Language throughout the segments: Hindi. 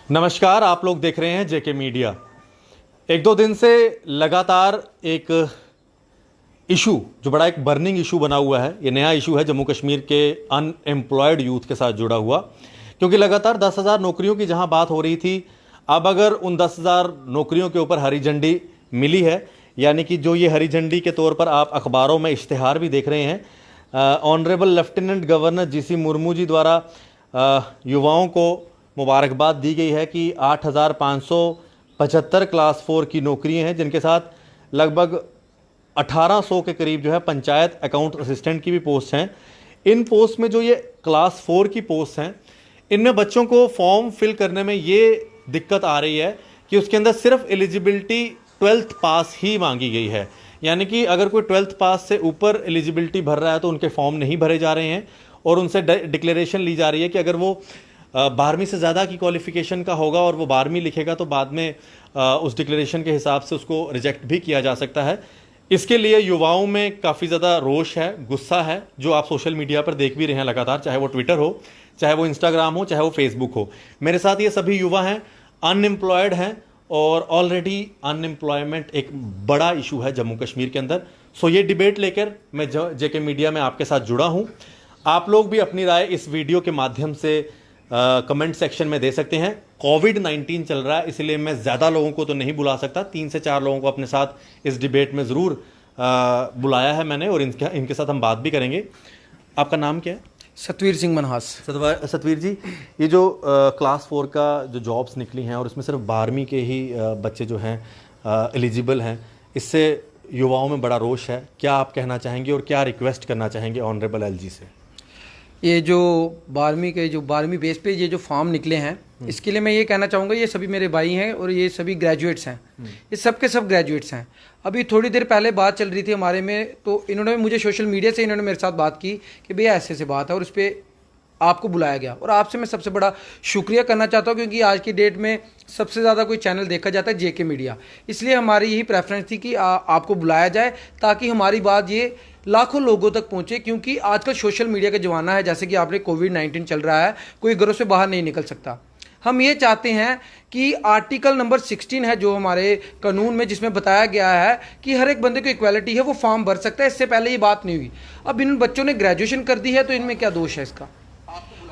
नमस्कार, आप लोग देख रहे हैं जेके मीडिया। एक दो दिन से लगातार एक इशू जो बड़ा एक बर्निंग इशू बना हुआ है, ये नया इशू है जम्मू कश्मीर के अनएम्प्लॉयड यूथ के साथ जुड़ा हुआ। क्योंकि लगातार 10,000 नौकरियों की जहां बात हो रही थी, अब अगर उन 10,000 नौकरियों के ऊपर हरी झंडी मिली है, यानी कि जो ये हरी झंडी के तौर पर आप अखबारों में इश्तिहार भी देख रहे हैं, honourable lieutenant governor GC Murmu ji द्वारा युवाओं को मुबारकबाद दी गई है कि 8,575 क्लास 4 की नौकरियां हैं, जिनके साथ लगभग 1,800 के करीब जो है पंचायत अकाउंट असिस्टेंट की भी पोस्ट हैं। इन पोस्ट में जो ये क्लास 4 की पोस्ट हैं, इनमें बच्चों को फॉर्म फिल करने में ये दिक्कत आ रही है कि उसके अंदर सिर्फ एलिजिबिलिटी 12th पास ही मांगी गई है। यानी कि अगर कोई 12th पास से ऊपर एलिजिबिलिटी भर रहा है तो उनके फॉर्म नहीं भरे जा रहे हैं, और उनसे डिक्लेरेशन ली जा रही है कि अगर वो 12वीं से ज़्यादा की क्वालिफिकेशन का होगा और वो 12वीं लिखेगा तो बाद में उस डिक्लेरेशन के हिसाब से उसको रिजेक्ट भी किया जा सकता है। इसके लिए युवाओं में काफ़ी ज़्यादा रोष है, गुस्सा है, जो आप सोशल मीडिया पर देख भी रहे हैं लगातार, चाहे वो ट्विटर हो, चाहे वो इंस्टाग्राम हो, चाहे वो फेसबुक हो। मेरे साथ ये सभी युवा हैं, अनएम्प्लॉयड हैं, और ऑलरेडी अनएम्प्लॉयमेंट एक बड़ा इशू है जम्मू कश्मीर के अंदर। सो ये डिबेट लेकर मैं जेके मीडिया में आपके साथ जुड़ा हूँ। आप लोग भी अपनी राय इस वीडियो के माध्यम से कमेंट सेक्शन में दे सकते हैं। कोविड-19 चल रहा है, इसलिए मैं ज़्यादा लोगों को तो नहीं बुला सकता, 3 से 4 लोगों को अपने साथ इस डिबेट में ज़रूर बुलाया है मैंने, और इनके साथ हम बात भी करेंगे। आपका नाम क्या है? सतवीर सिंह मनहास। सतवीर जी, ये जो क्लास 4 का जो जॉब्स निकली हैं और उसमें सिर्फ 12वीं के ही बच्चे जो हैं एलिजिबल हैं, इससे युवाओं में बड़ा रोष है। क्या आप कहना चाहेंगे और क्या रिक्वेस्ट करना चाहेंगे ऑनरेबल एलजी से? ये जो 12वीं बेस पे ये जो फॉर्म निकले हैं, इसके लिए मैं ये कहना चाहूँगा, ये सभी मेरे भाई हैं और ये सभी ग्रेजुएट्स हैं, ये सब के सब ग्रेजुएट्स हैं। अभी थोड़ी देर पहले बात चल रही थी हमारे में, तो इन्होंने मुझे सोशल मीडिया से इन्होंने मेरे साथ बात की कि भैया ऐसे ऐसे बात है और इस पर आपको बुलाया गया। और आपसे मैं सबसे बड़ा शुक्रिया करना चाहता हूँ, क्योंकि आज की डेट में सबसे ज़्यादा कोई चैनल देखा जाता है जेके मीडिया, इसलिए हमारी यही प्रेफरेंस थी कि आपको बुलाया जाए ताकि हमारी बात ये लाखों लोगों तक पहुंचे। क्योंकि आजकल सोशल मीडिया का ज़माना है, जैसे कि आपने कोविड-19 चल रहा है, कोई घरों से बाहर नहीं निकल सकता। हम ये चाहते हैं कि आर्टिकल नंबर 16 है जो हमारे कानून में, जिसमें बताया गया है कि हर एक बंदे को इक्वालिटी है, वो फॉर्म भर सकता है। इससे पहले ये बात नहीं हुई। अब इन बच्चों ने ग्रेजुएशन कर दी है, तो इनमें क्या दोष है इसका?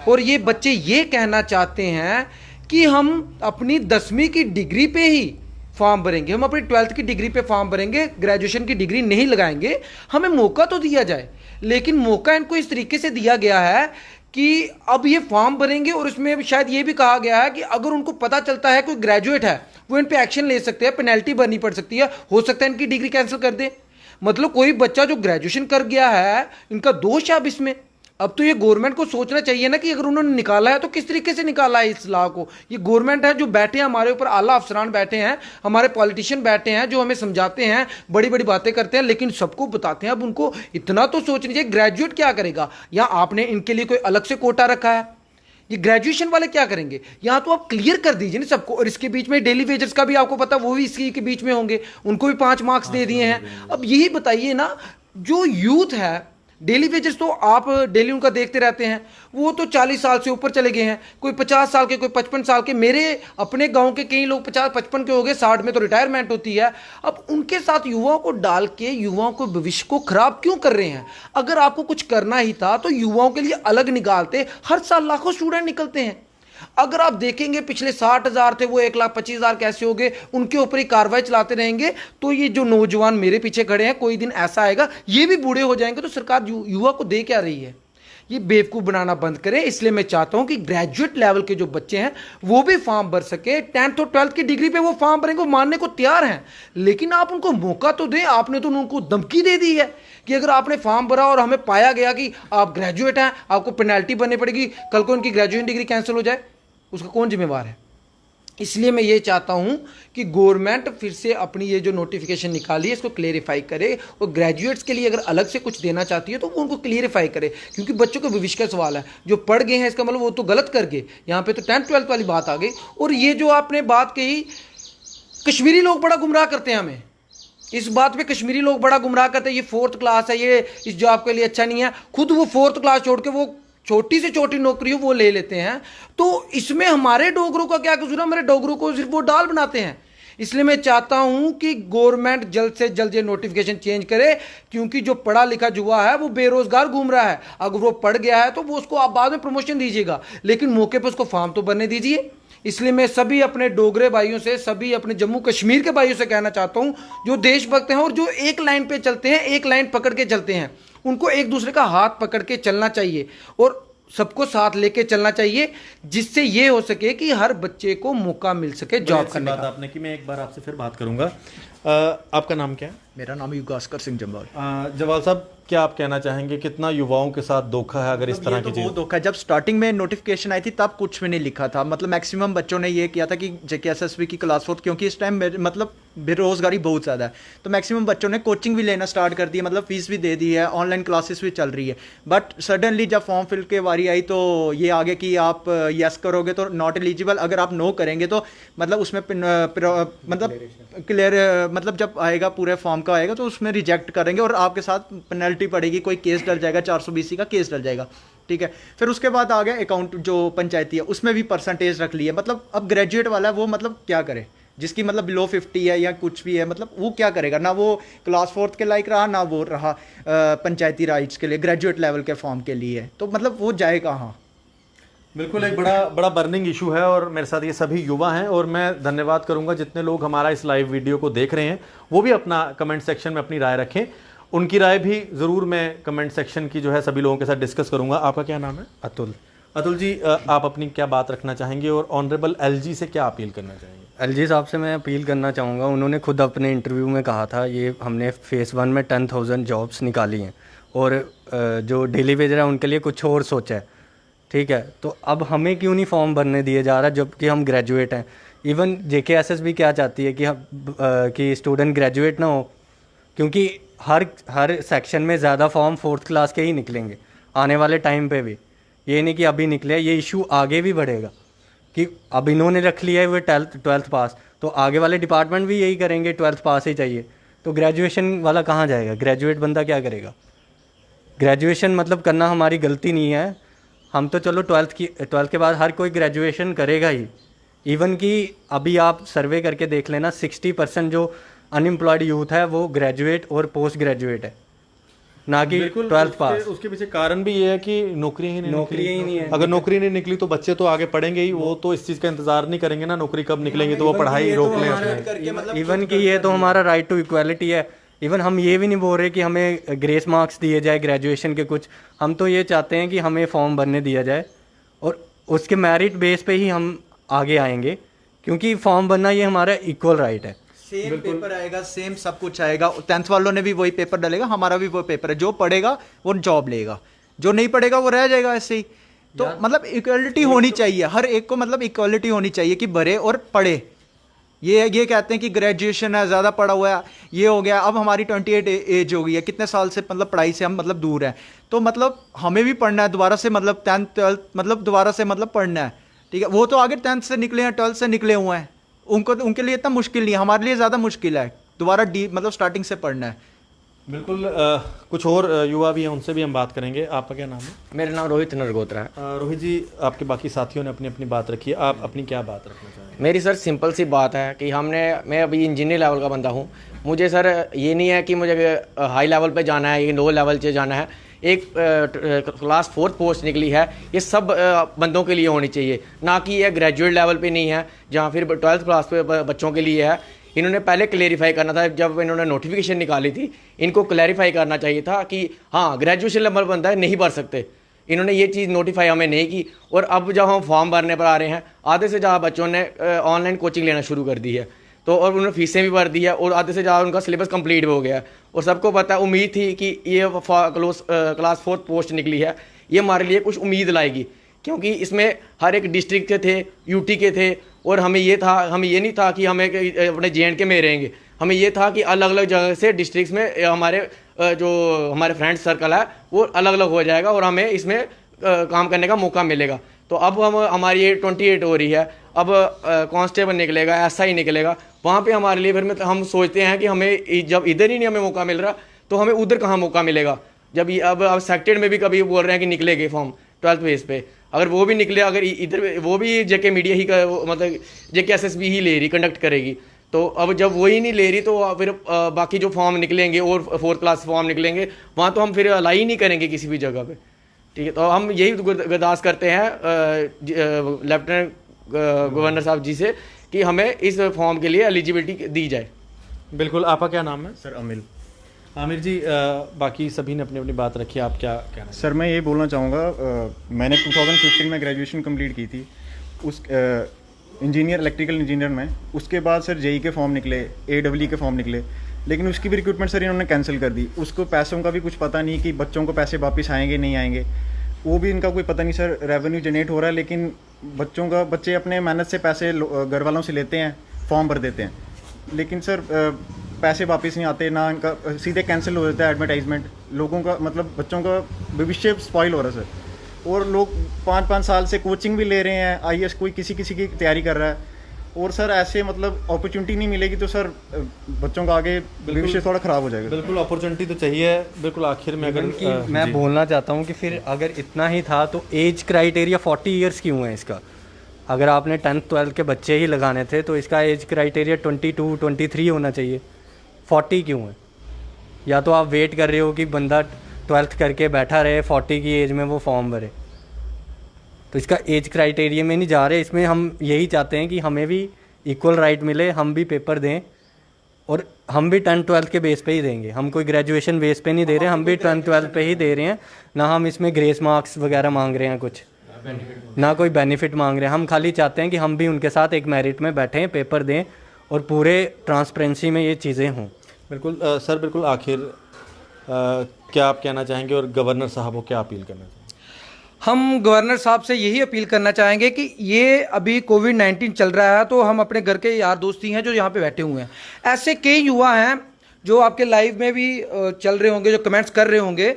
और ये बच्चे ये कहना चाहते हैं कि हम अपनी 10वीं की डिग्री पे ही फॉर्म भरेंगे, हम अपनी 12th की डिग्री पे फॉर्म भरेंगे, ग्रेजुएशन की डिग्री नहीं लगाएंगे। हमें मौका तो दिया जाए, लेकिन मौका इनको इस तरीके से दिया गया है कि अब ये फॉर्म भरेंगे, और उसमें शायद ये भी कहा गया है कि अगर उनको पता चलता है कोई ग्रेजुएट है, वो इन पे एक्शन ले सकते हैं, पेनल्टी भरनी पड़ सकती है, हो सकता है इनकी डिग्री कैंसिल कर दे। मतलब कोई बच्चा जो ग्रेजुएशन कर गया है, इनका दोष है अब इसमें। अब तो ये गवर्नमेंट को सोचना चाहिए ना कि अगर उन्होंने निकाला है तो किस तरीके से निकाला है इस लॉ को। ये गवर्नमेंट है जो बैठे हैं हमारे ऊपर, आला अफसरान बैठे हैं, हमारे पॉलिटिशियन बैठे हैं जो हमें समझाते हैं, बड़ी बड़ी बातें करते हैं, लेकिन सबको बताते हैं। अब उनको इतना तो सोचना चाहिए, ग्रेजुएट क्या करेगा? या आपने इनके लिए कोई अलग से कोटा रखा है? ये ग्रेजुएशन वाले क्या करेंगे? यहाँ तो आप क्लियर कर दीजिए ना सबको। और इसके बीच में डेली वेजर्स का भी आपको पता, वो भी इसी के बीच में होंगे, उनको भी 5 मार्क्स दे दिए हैं। अब यही बताइए ना, जो यूथ है, डेली वेजर्स तो आप डेली उनका देखते रहते हैं, वो तो 40 साल से ऊपर चले गए हैं, कोई 50 साल के, कोई 55 साल के। मेरे अपने गांव के कई लोग 50-55 के हो गए, 60 में तो रिटायरमेंट होती है। अब उनके साथ युवाओं को डाल के युवाओं को भविष्य को खराब क्यों कर रहे हैं? अगर आपको कुछ करना ही था तो युवाओं के लिए अलग निकालते। हर साल लाखों स्टूडेंट निकलते हैं। अगर आप देखेंगे पिछले 60,000 थे, वो 1,25,000 कैसे हो गए, उनके ऊपर ही कार्रवाई चलाते रहेंगे तो ये जो नौजवान मेरे पीछे खड़े हैं, कोई दिन ऐसा आएगा ये भी बूढ़े हो जाएंगे, तो सरकार युवा को दे क्या रही है? ये बेवकूफ़ बनाना बंद करें। इसलिए मैं चाहता हूं कि ग्रेजुएट लेवल के जो बच्चे हैं वो भी फॉर्म भर सके। 10th और 12th की डिग्री पे वो फॉर्म भरेंगे, वो मानने को तैयार हैं, लेकिन आप उनको मौका तो दें। आपने तो उनको धमकी दे दी है कि अगर आपने फॉर्म भरा और हमें पाया गया कि आप ग्रेजुएट हैं, आपको पेनल्टी भरनी पड़ेगी, कल को उनकी ग्रेजुएशन डिग्री कैंसिल हो जाए, उसका कौन जिम्मेवार है? इसलिए मैं ये चाहता हूं कि गवर्नमेंट फिर से अपनी ये जो नोटिफिकेशन निकाली है इसको क्लेरिफाई करे, और ग्रेजुएट्स के लिए अगर अलग से कुछ देना चाहती है तो वो उनको क्लेरिफाई करे, क्योंकि बच्चों के भविष्य का सवाल है। जो पढ़ गए हैं इसका मतलब वो तो गलत कर गए, यहाँ पे तो 10th 12th वाली बात आ गई। और ये जो आपने बात कही, कश्मीरी लोग बड़ा गुमराह करते हैं हमें, इस बात पे कश्मीरी लोग बड़ा गुमराह करते हैं। ये 4th क्लास है, ये इस जॉब के लिए अच्छा नहीं है। खुद वो 4th क्लास छोड़ के वो छोटी से छोटी नौकरी हो वो ले लेते हैं। तो इसमें हमारे डोगरों का क्या कसूर है? हमारे डोगरों को सिर्फ वो डाल बनाते हैं। इसलिए मैं चाहता हूं कि गवर्नमेंट जल्द से जल्द ये नोटिफिकेशन चेंज करे, क्योंकि जो पढ़ा लिखा युवा है वो बेरोजगार घूम रहा है। अगर वो पढ़ गया है तो वो उसको आप बाद में प्रमोशन दीजिएगा, लेकिन मौके पर उसको फॉर्म तो भरने दीजिए। इसलिए मैं सभी अपने डोगरे भाइयों से, सभी अपने जम्मू कश्मीर के भाइयों से कहना चाहता हूं, जो देशभक्त हैं और जो एक लाइन पे चलते हैं, एक लाइन पकड़ के चलते हैं, उनको एक दूसरे का हाथ पकड़ के चलना चाहिए और सबको साथ लेके चलना चाहिए, जिससे ये हो सके कि हर बच्चे को मौका मिल सके जॉब करने बात का। आपने की, मैं एक बार आपसे फिर बात करूंगा। आपका नाम क्या है? मेरा नाम युगास्कर सिंह जम्वाल। जवाल साहब, क्या आप कहना चाहेंगे कितना युवाओं के साथ धोखा है अगर इस तरह की चीज? बहुत धोखा है। जब स्टार्टिंग में नोटिफिकेशन आई थी तब कुछ भी नहीं लिखा था, मतलब मैक्सिमम बच्चों ने ये किया था कि JKSSB की क्लास 4, क्योंकि इस टाइम मतलब बेरोजगारी बहुत ज़्यादा है, तो मैक्सिमम बच्चों ने कोचिंग भी लेना स्टार्ट कर दी है, मतलब फीस भी दे दी है, ऑनलाइन क्लासेस भी चल रही है। बट सडनली जब फॉर्म फिल के बारी आई तो ये आगे कि आप यस करोगे तो नॉट एलिजिबल, अगर आप नो करेंगे तो मतलब उसमें मतलब क्लियर, मतलब जब आएगा पूरे फॉर्म का आएगा तो उसमें रिजेक्ट करेंगे और आपके साथ पेनल्टी पड़ेगी, कोई केस डल जाएगा, 420 का केस डल जाएगा। ठीक है, फिर उसके बाद आ गया अकाउंट जो पंचायती है, उसमें भी परसेंटेज रख ली है। मतलब अब ग्रेजुएट वाला है वो मतलब क्या करे, जिसकी मतलब बिलो 50 है या कुछ भी है, मतलब वो क्या करेगा? ना वो क्लास 4 के लायक रहा, ना वो रहा पंचायती राइट्स के लिए ग्रेजुएट लेवल के फॉर्म के लिए, तो मतलब वो जाए कहाँ? बिल्कुल, एक बड़ा बर्निंग इशू है और मेरे साथ ये सभी युवा हैं और मैं धन्यवाद करूंगा जितने लोग हमारा इस लाइव वीडियो को देख रहे हैं, वो भी अपना कमेंट सेक्शन में अपनी राय रखें। उनकी राय भी ज़रूर मैं कमेंट सेक्शन की जो है सभी लोगों के साथ डिस्कस करूंगा। आपका क्या नाम है? अतुल। अतुल जी, आप अपनी क्या बात रखना चाहेंगे और ऑनरेबल LG से क्या अपील करना चाहेंगे? LG साहब से मैं अपील करना चाहूँगा, उन्होंने खुद अपने इंटरव्यू में कहा था ये हमने फेज़ 1 में 10,000 जॉब्स निकाली हैं और जो डेली वेजर है उनके लिए कुछ और सोचा है। ठीक है, तो अब हमें क्यों नहीं फॉर्म भरने दिए जा रहा जबकि हम ग्रेजुएट हैं? इवन JKSSB क्या चाहती है कि स्टूडेंट ग्रेजुएट ना हो, क्योंकि हर सेक्शन में ज़्यादा फॉर्म 4th क्लास के ही निकलेंगे आने वाले टाइम पे भी। ये नहीं कि अभी निकले, ये इशू आगे भी बढ़ेगा कि अब इन्होंने रख लिया है वो 12th पास, तो आगे वाले डिपार्टमेंट भी यही करेंगे, 12th पास ही चाहिए। तो ग्रेजुएशन वाला कहाँ जाएगा? ग्रेजुएट बंदा क्या करेगा? ग्रेजुएशन मतलब करना हमारी गलती नहीं है, हम तो चलो 12th के बाद हर कोई ग्रेजुएशन करेगा ही। इवन कि अभी आप सर्वे करके देख लेना, 60% जो अनएम्प्लॉयड यूथ है वो ग्रेजुएट और पोस्ट ग्रेजुएट है, ना कि 12th पास। उसके पीछे कारण भी ये है कि नौकरी ही नहीं है। है। अगर नौकरी नहीं निकली तो बच्चे तो आगे पढ़ेंगे ही, वो तो इस चीज़ का इंतजार नहीं करेंगे ना नौकरी कब निकलेंगे, तो वो पढ़ाई रोक लें अपने। इवन कि ये तो हमारा राइट टू इक्वालिटी है। इवन हम ये भी नहीं बोल रहे कि हमें ग्रेस मार्क्स दिए जाए ग्रेजुएशन के कुछ, हम तो ये चाहते हैं कि हमें फॉर्म भरने दिया जाए और उसके मेरिट बेस पे ही हम आगे आएंगे, क्योंकि फॉर्म भरना ये हमारा इक्वल राइट है। सेम पेपर आएगा, सेम सब कुछ आएगा, 10th वालों ने भी वही पेपर डालेगा, हमारा भी वो पेपर है, जो पढ़ेगा वो जॉब लेगा, जो नहीं पढ़ेगा वो रह जाएगा ऐसे ही। तो मतलब इक्वलिटी होनी चाहिए हर एक को, मतलब इक्वलिटी होनी चाहिए कि भरे और पढ़े। ये कहते हैं कि ग्रेजुएशन है, ज़्यादा पढ़ा हुआ है, ये हो गया। अब हमारी 28 एज हो गई है, कितने साल से मतलब पढ़ाई से हम मतलब दूर हैं, तो मतलब हमें भी पढ़ना है दोबारा से, मतलब 10th 12th मतलब दोबारा से मतलब पढ़ना है। ठीक है, वो तो आगे 10th से निकले हैं, 12th से निकले हुए हैं, उनके लिए इतना मुश्किल नहीं है, हमारे लिए ज़्यादा मुश्किल है दोबारा मतलब स्टार्टिंग से पढ़ना है। बिल्कुल, कुछ और युवा भी हैं, उनसे भी हम बात करेंगे। आपका क्या नाम है? मेरा नाम रोहित नरगोत्रा है। रोहित जी, आपके बाकी साथियों ने अपनी अपनी बात रखी है, आप अपनी क्या बात रखना चाहेंगे? मेरी सर सिंपल सी बात है कि मैं अभी इंजीनियर लेवल का बंदा हूँ। मुझे सर ये नहीं है कि मुझे हाई लेवल पे जाना है या लो लेवल पे जाना है। एक क्लास 4th पोस्ट निकली है, ये सब बंदों के लिए होनी चाहिए, ना कि ये ग्रेजुएट लेवल पे नहीं है जहाँ फिर 12th क्लास पे बच्चों के लिए है। इन्होंने पहले क्लेरिफाई करना था, जब इन्होंने नोटिफिकेशन निकाली थी इनको क्लैरिफाई करना चाहिए था कि हाँ ग्रेजुएशन लेवल बंदा है, नहीं भर सकते। इन्होंने ये चीज़ नोटिफाई हमें नहीं की, और अब जब हम फॉर्म भरने पर आ रहे हैं, आधे से ज़्यादा बच्चों ने ऑनलाइन कोचिंग लेना शुरू कर दी है, तो और उन्होंने फीसें भी भर दी है और आधे से ज़्यादा उनका सिलेबस कंप्लीट भी हो गया है। और सबको पता है, उम्मीद थी कि ये क्लास 4th पोस्ट निकली है, ये हमारे लिए कुछ उम्मीद लाएगी, क्योंकि इसमें हर एक डिस्ट्रिक्ट के थे, यूटी के थे, और हमें ये नहीं था कि हमें अपने JNK में रहेंगे, हमें ये था कि अलग अलग जगह से डिस्ट्रिक्ट्स में हमारे फ्रेंड सर्कल है वो अलग अलग हो जाएगा और हमें इसमें काम करने का मौका मिलेगा। तो अब हमारी ये 28 हो रही है, अब कांस्टेबल निकलेगा, SI निकलेगा, वहाँ पे हमारे लिए फिर हम सोचते हैं कि हमें जब इधर ही नहीं हमें मौका मिल रहा तो हमें उधर कहाँ मौका मिलेगा। जब अब सेक्टेड में भी कभी बोल रहे हैं कि निकलेंगे फॉर्म, 12th बेस पे, अगर वो भी निकले, अगर इधर वो भी जेके मीडिया ही का मतलब जेके एसएसबी ही ले रही, कंडक्ट करेगी, तो अब जब वही नहीं ले रही तो फिर बाकी जो फॉर्म निकलेंगे और 4th क्लास फॉर्म निकलेंगे वहाँ तो हम फिर अलाई ही नहीं करेंगे किसी भी जगह पे। ठीक है, तो हम यही गुजारिश करते हैं लेफ्टिनेंट गवर्नर साहब जी से कि हमें इस फॉर्म के लिए एलिजिबिलिटी दी जाए। बिल्कुल। आपका क्या नाम है? सर अमिल। आमिर जी, बाकी सभी ने अपनी अपनी बात रखी, आप क्या कहना है? सर मैं ये बोलना चाहूँगा, मैंने 2015 में ग्रेजुएशन कंप्लीट की थी उस इंजीनियर, इलेक्ट्रिकल इंजीनियर में। उसके बाद सर जेई के फॉर्म निकले, AEE के फॉर्म निकले, लेकिन उसकी भी रिक्रूटमेंट सर इन्होंने कैंसिल कर दी। उसको पैसों का भी कुछ पता नहीं कि बच्चों को पैसे वापस आएंगे नहीं आएंगे, वो भी इनका कोई पता नहीं सर। रेवेन्यू जनरेट हो रहा है लेकिन बच्चे अपने मेहनत से पैसे घर वालों से लेते हैं, फॉर्म भर देते हैं, लेकिन सर पैसे वापस नहीं आते ना, इनका सीधे कैंसिल हो जाता है एडवर्टाइजमेंट। लोगों का मतलब बच्चों का भविष्य स्पॉइल हो रहा है सर। और लोग 5-5 साल से कोचिंग भी ले रहे हैं, IAS कोई किसी की तैयारी कर रहा है, और सर ऐसे मतलब अपॉर्चुनिटी नहीं मिलेगी तो सर बच्चों का आगे भविष्य थोड़ा ख़राब हो जाएगा। बिल्कुल, अपॉर्चुनिटी तो चाहिए। बिल्कुल, आखिर में अगर कि मैं बोलना चाहता हूँ कि फिर अगर इतना ही था तो एज क्राइटेरिया 40 ईयर्स क्यों है इसका? अगर आपने 10th 12th के बच्चे ही लगाने थे तो इसका एज क्राइटेरिया 22 23 होना चाहिए, 40 क्यों है? या तो आप वेट कर रहे हो कि बंदा 12th करके बैठा रहे, 40 की एज में वो फॉर्म भरे, तो इसका एज क्राइटेरिया में नहीं जा रहे। इसमें हम यही चाहते हैं कि हमें भी इक्वल राइट मिले, हम भी पेपर दें, और हम भी 10th 12th के बेस पे ही देंगे। हम कोई ग्रेजुएशन बेस पे नहीं दे रहे, हम भी 10th 12th पे ही दे रहे हैं। ना हम इसमें ग्रेस मार्क्स वगैरह मांग रहे हैं कुछ, ना कोई बेनिफिट मांग रहे हैं। हम खाली चाहते हैं कि हम भी उनके साथ एक मेरिट में बैठें, पेपर दें और पूरे ट्रांसपेरेंसी में ये चीज़ें हों। बिल्कुल। सर बिल्कुल, आखिर क्या आप कहना चाहेंगे और गवर्नर साहब को क्या अपील करना चाहेंगे? हम गवर्नर साहब से यही अपील करना चाहेंगे कि ये अभी कोविड-19 चल रहा है, तो हम अपने घर के यार दोस्त ही हैं जो यहाँ पे बैठे हुए हैं। ऐसे कई युवा हैं जो आपके लाइव में भी चल रहे होंगे, जो कमेंट्स कर रहे होंगे,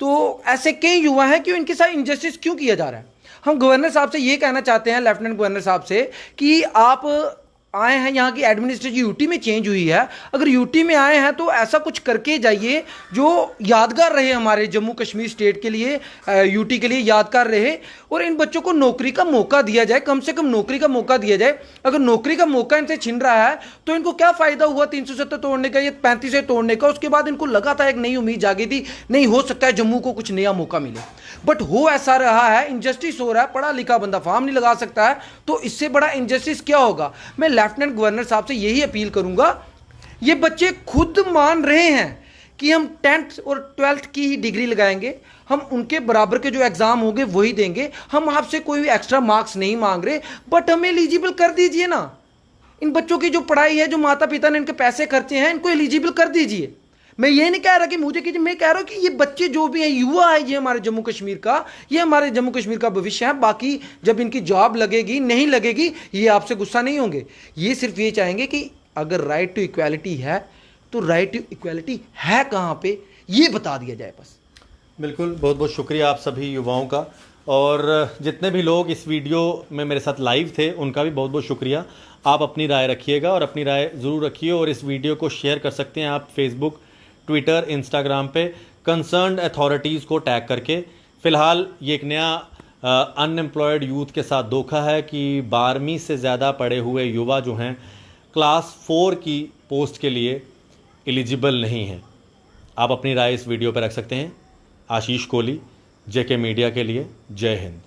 तो ऐसे कई युवा हैं कि इनके साथ इनजस्टिस क्यों किया जा रहा है। हम गवर्नर साहब से ये कहना चाहते हैं, लेफ्टिनेंट गवर्नर साहब से, कि आप आए हैं, यहाँ की एडमिनिस्ट्रेशन यूटी में चेंज हुई है, अगर यूटी में आए हैं तो ऐसा कुछ करके जाइए जो यादगार रहे हमारे जम्मू कश्मीर स्टेट के लिए, यूटी के लिए यादगार रहे, और इन बच्चों को नौकरी का मौका दिया जाए, कम से कम नौकरी का मौका दिया जाए। अगर नौकरी का मौका इनसे छिन रहा है तो इनको क्या फ़ायदा हुआ 370 तोड़ने का या 35 तोड़ने का? उसके बाद इनको लगा था, एक नई उम्मीद जागी थी, नहीं हो सकता है जम्मू को कुछ नया मौका मिले, बट हो ऐसा रहा है, इनजस्टिस हो रहा है। पढ़ा लिखा बंदा फॉर्म नहीं लगा सकता है, तो इससे बड़ा इनजस्टिस क्या होगा? मैं लेफ्टिनेंट गवर्नर साहब से यही अपील करूंगा, ये बच्चे खुद मान रहे हैं कि हम 10th और 12th की ही डिग्री लगाएंगे, हम उनके बराबर के जो एग्जाम होंगे वही देंगे, हम आपसे कोई एक्स्ट्रा मार्क्स नहीं मांग रहे, बट हमें एलिजिबल कर दीजिए ना। इन बच्चों की जो पढ़ाई है, जो माता पिता ने इनके पैसे खर्चे हैं, इनको एलिजिबल कर दीजिए। मैं ये नहीं कह रहा कि मुझे कीजिए, मैं कह रहा हूं कि ये बच्चे जो भी हैं, युवा है, ये हमारे जम्मू कश्मीर का, ये हमारे जम्मू कश्मीर का भविष्य है। बाकी जब इनकी जॉब लगेगी नहीं लगेगी, ये आपसे गुस्सा नहीं होंगे, ये सिर्फ ये चाहेंगे कि अगर राइट टू इक्वालिटी है तो राइट टू इक्वालिटी है कहाँ पे, ये बता दिया जाए बस। बिल्कुल, बहुत बहुत शुक्रिया आप सभी युवाओं का, और जितने भी लोग इस वीडियो में मेरे साथ लाइव थे उनका भी बहुत बहुत शुक्रिया। आप अपनी राय रखिएगा और अपनी राय ज़रूर रखिए, और इस वीडियो को शेयर कर सकते हैं आप फेसबुक, ट्विटर, इंस्टाग्राम पे कंसर्न्ड अथॉरिटीज़ को टैग करके। फ़िलहाल ये एक नया अनएम्प्लॉयड यूथ के साथ धोखा है कि 12वीं से ज़्यादा पढ़े हुए युवा जो हैं क्लास 4 की पोस्ट के लिए एलिजिबल नहीं हैं। आप अपनी राय इस वीडियो पर रख सकते हैं। आशीष कोहली, जेके मीडिया के लिए, जय हिंद।